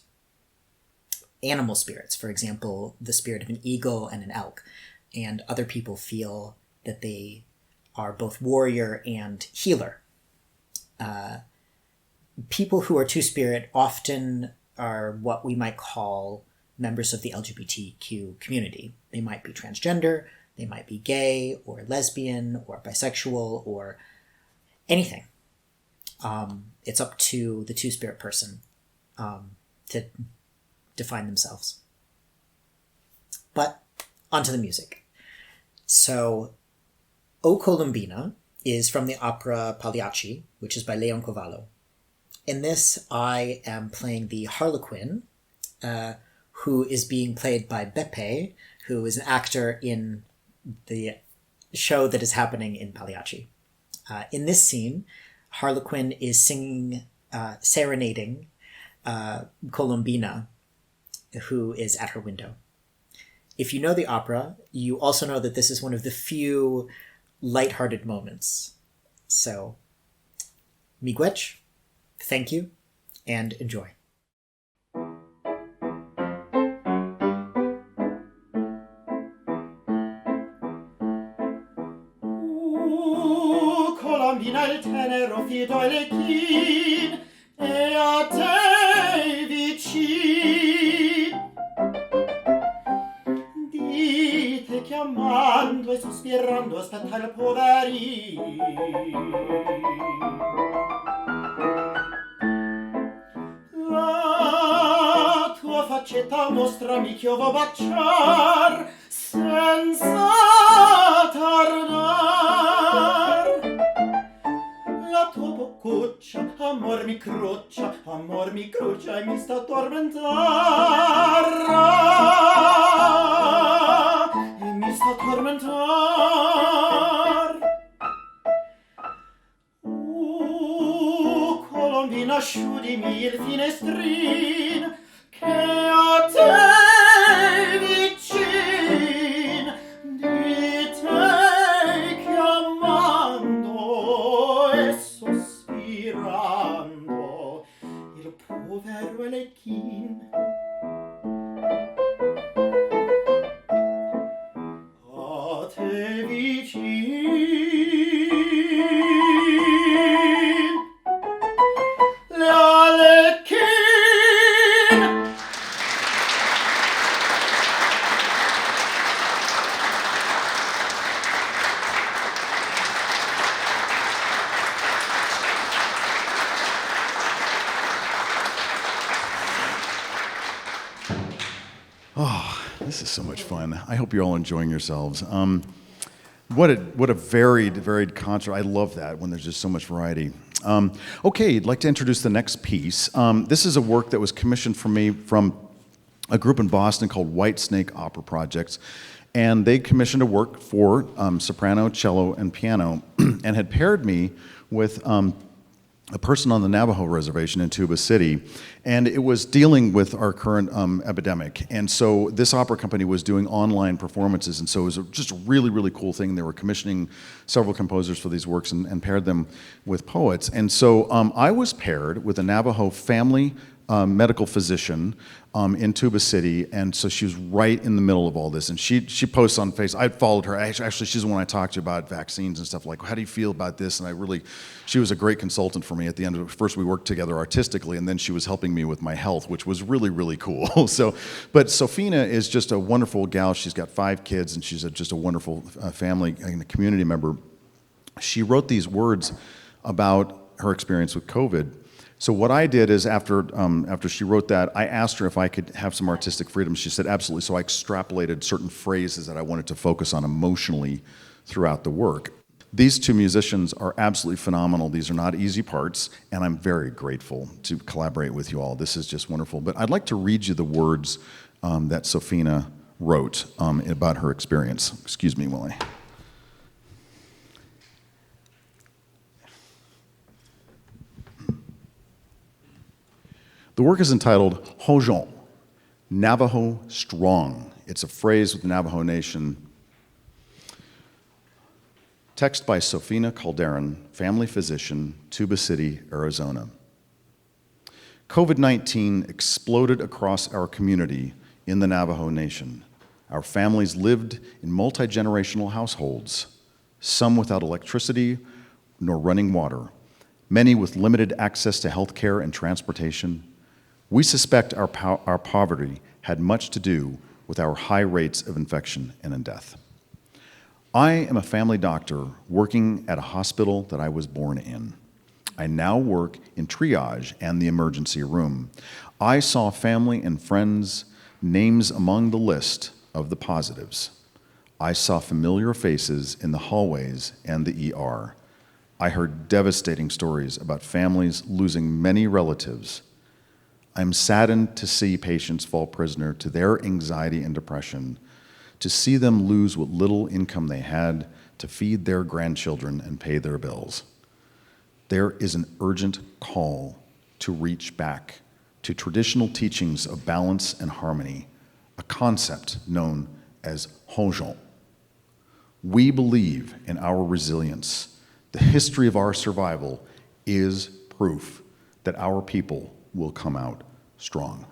animal spirits, for example, the spirit of an eagle and an elk. And other people feel that they are both warrior and healer. People who are two-spirit often are what we might call members of the LGBTQ community. They might be transgender, they might be gay or lesbian or bisexual or anything. It's up to the two-spirit person to define themselves. But onto the music. So, O Colombina is from the opera Pagliacci, which is by Leoncavallo. In this, I am playing the Harlequin, who is being played by Beppe, who is an actor in the show that is happening in Pagliacci. In this scene, Harlequin is singing, serenading Colombina, who is at her window. If you know the opera, you also know that this is one of the few lighthearted moments. So, miigwech, thank you, and enjoy. Colombina il tenero fi Doyle e a te vicin. Dite chiamando e sospirando aspetta il poverino. La tua faccetta mostrami che io vo baciar senza tardar. La tua boccuccia, amor mi cruccia e mi sta a tormentar. E mi sta a tormentar. Colombina, sciudimi il finestrin, che a te vicin, di te chiamando e sospirando, il povero Elechin. A te vicin, This is so much fun. I hope you're all enjoying yourselves. What a varied concert. I love that when there's just so much variety. Okay, I'd like to introduce the next piece. This is a work that was commissioned for me from a group in Boston called White Snake Opera Projects. And they commissioned a work for soprano, cello, and piano, and had paired me with a person on the Navajo reservation in Tuba City, and it was dealing with our current epidemic. And so this opera company was doing online performances, and so it was just a really, really cool thing. They were commissioning several composers for these works and paired them with poets. And so I was paired with a Navajo family medical physician in Tuba City, and so she was right in the middle of all this. And she posts on Facebook. I followed her. Actually, she's the one I talked to about vaccines and stuff. Like, how do you feel about this? And she was a great consultant for me. At the end of it, first we worked together artistically, and then she was helping me with my health, which was really, really cool. But Sofina is just a wonderful gal. She's got 5 kids, and she's just a wonderful family and a community member. She wrote these words about her experience with COVID. So what I did is after she wrote that, I asked her if I could have some artistic freedom. She said absolutely. So I extrapolated certain phrases that I wanted to focus on emotionally throughout the work. These 2 musicians are absolutely phenomenal. These are not easy parts, and I'm very grateful to collaborate with you all. This is just wonderful. But I'd like to read you the words that Sofina wrote about her experience. Excuse me, Willie. The work is entitled Hojon, Navajo Strong. It's a phrase with the Navajo Nation. Text by Sofina Calderon, family physician, Tuba City, Arizona. COVID-19 exploded across our community in the Navajo Nation. Our families lived in multi-generational households, some without electricity nor running water, many with limited access to health care and transportation. We suspect our poverty had much to do with our high rates of infection and in death. I am a family doctor working at a hospital that I was born in. I now work in triage and the emergency room. I saw family and friends' names among the list of the positives. I saw familiar faces in the hallways and the ER. I heard devastating stories about families losing many relatives. I'm saddened to see patients fall prisoner to their anxiety and depression, to see them lose what little income they had to feed their grandchildren and pay their bills. There is an urgent call to reach back to traditional teachings of balance and harmony, a concept known as Hojon. We believe in our resilience. The history of our survival is proof that our people will come out strong.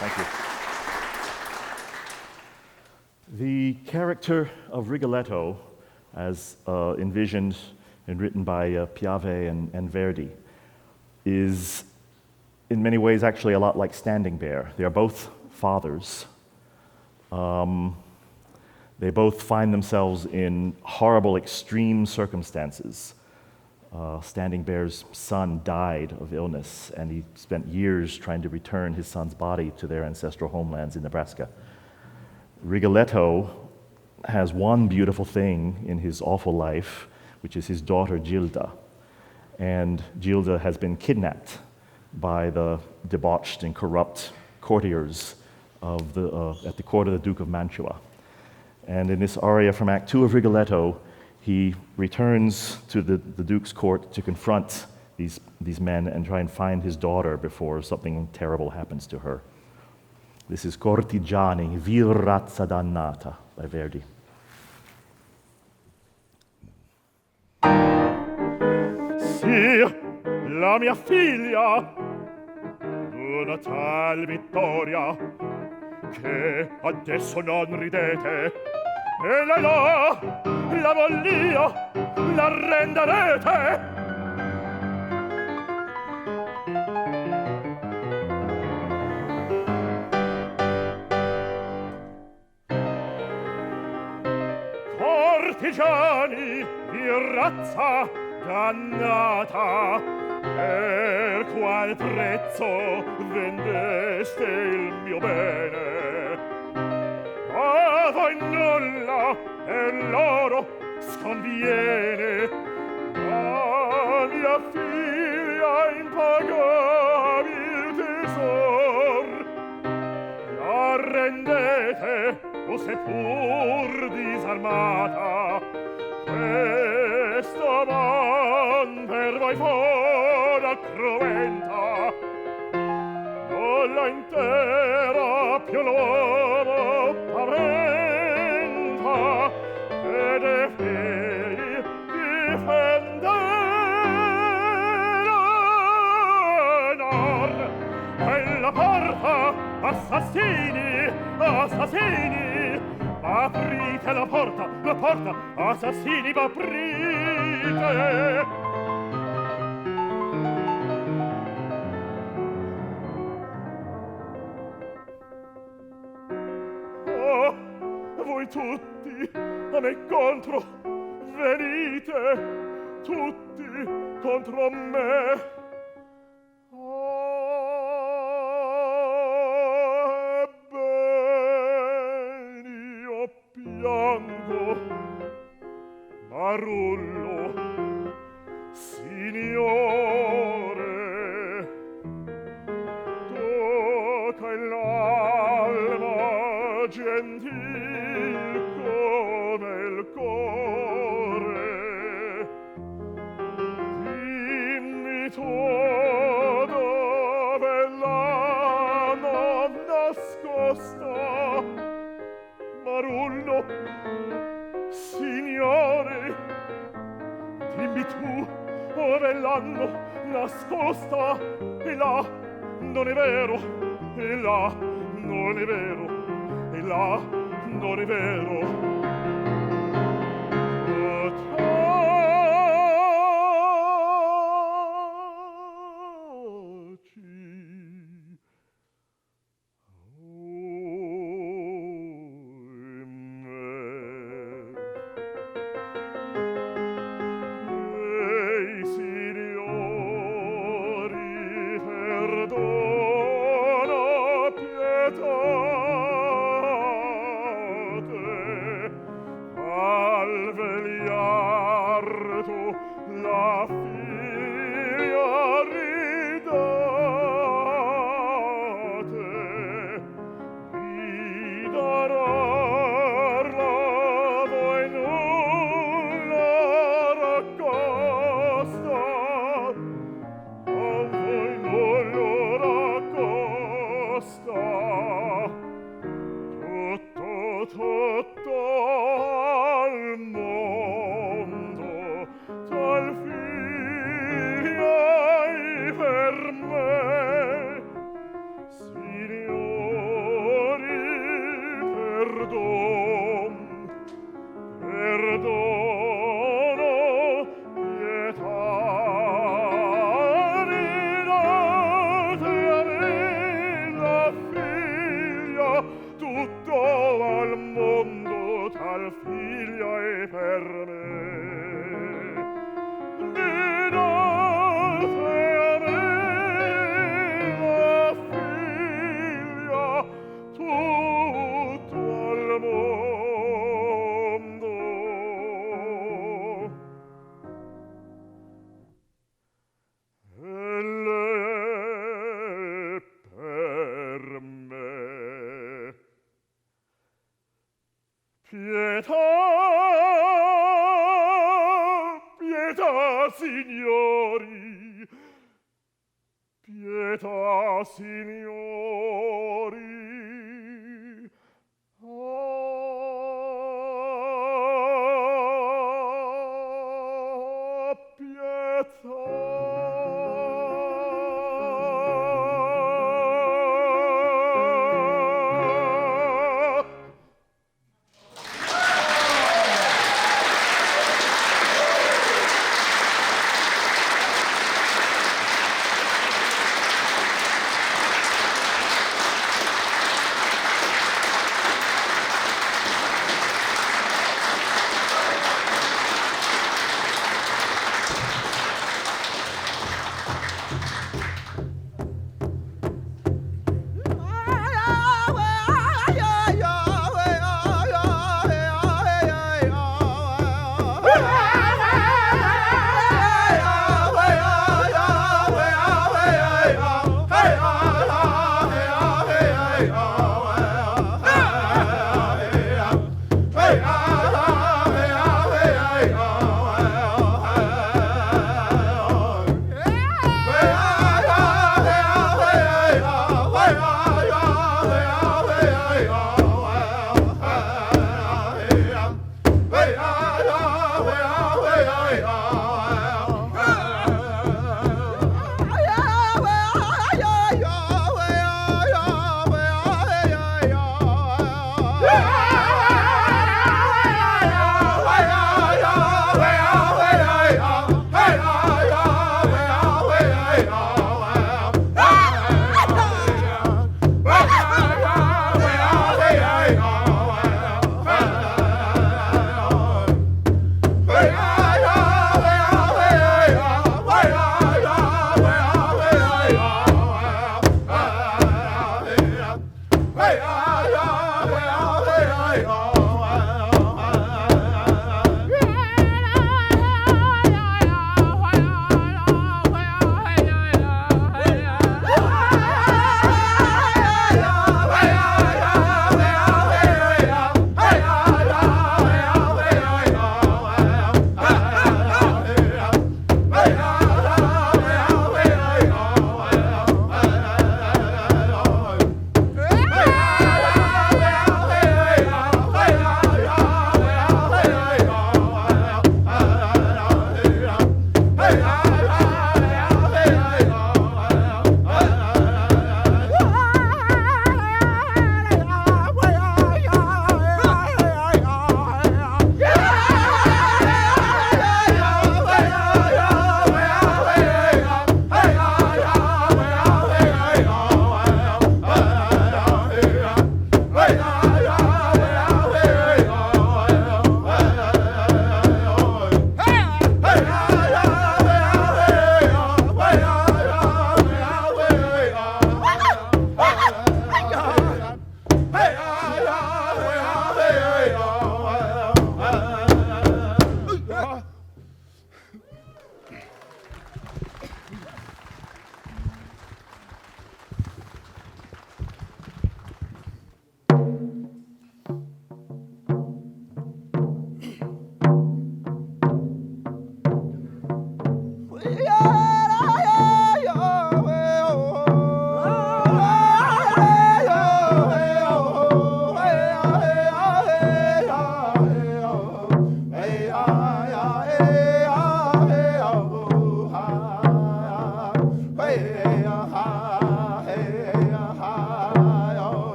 Thank you. The character of Rigoletto, as envisioned and written by Piave and Verdi, is in many ways actually a lot like Standing Bear. They are both fathers. They both find themselves in horrible, extreme circumstances. Standing Bear's son died of illness, and he spent years trying to return his son's body to their ancestral homelands in Nebraska. Rigoletto has one beautiful thing in his awful life, which is his daughter Gilda. And Gilda has been kidnapped by the debauched and corrupt courtiers of at the court of the Duke of Mantua. And in this aria from Act 2 of Rigoletto, he returns to the Duke's court to confront these men and try and find his daughter before something terrible happens to her. This is Cortigiani, Vil razza dannata by Verdi. Sì, la mia figlia d'una tal vittoria che adesso non ridete e lei la vollia la renderete. Cortigiani di razza dannata, per qual prezzo vendeste il mio bene? A voi nulla e l'oro sconviene, a mia figlia impagabil tesor la rendete o seppur disarmata. Questo man per voi fora cruenta, non la intera più l'uomo paventa, e de figli difenderanor. Quella porta, assassini, assassini, aprite la porta, assassini, aprite! Oh, voi tutti a me contro venite, tutti contro me. Marullo, signore, tocca l'alma gentil come il cuore. Dimmi tu dove l'hanno nascosta, Marullo, signore, dimmi tu dove l'hanno nascosta. E là non è vero, e là non è vero, e là non è vero. Perdona, pietate, Pietà, signori. Pietà.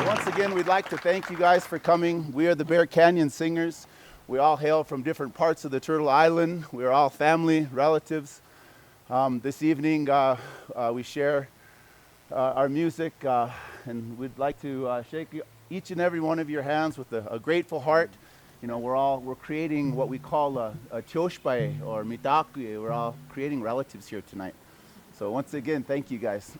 Once again, we'd like to thank you guys for coming. We are the Bear Canyon Singers. We all hail from different parts of the Turtle Island. We are all family, relatives. This evening, we share our music, and we'd like to shake each and every one of your hands with a grateful heart. You know, we're creating what we call a choshpai or mitaku. We're all creating relatives here tonight. So once again, thank you guys.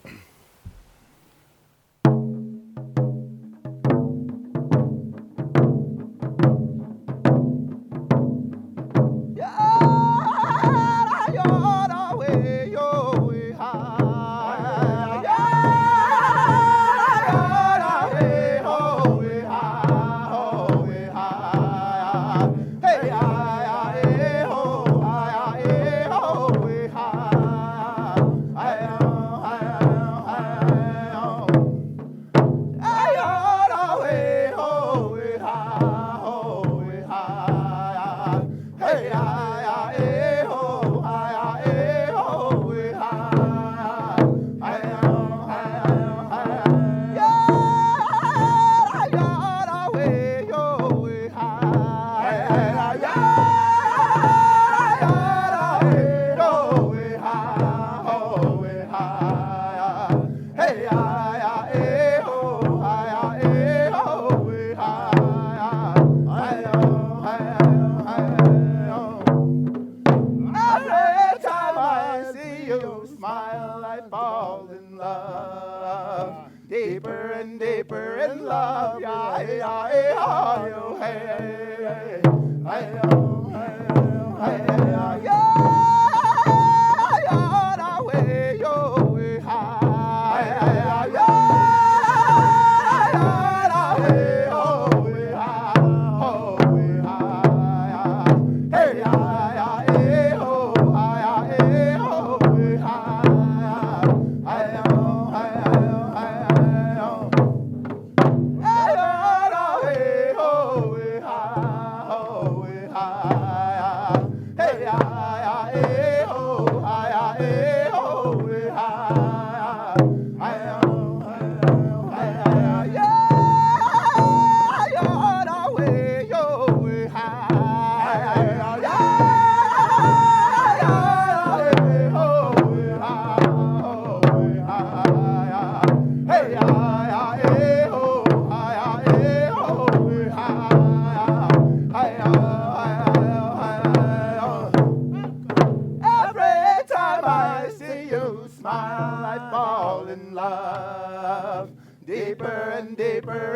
Deeper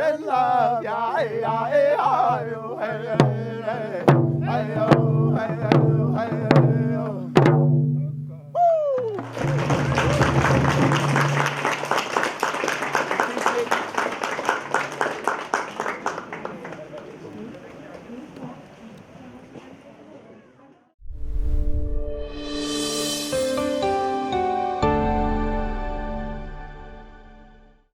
in love, yeah, yeah, yeah, yeah, yeah, yeah, yeah.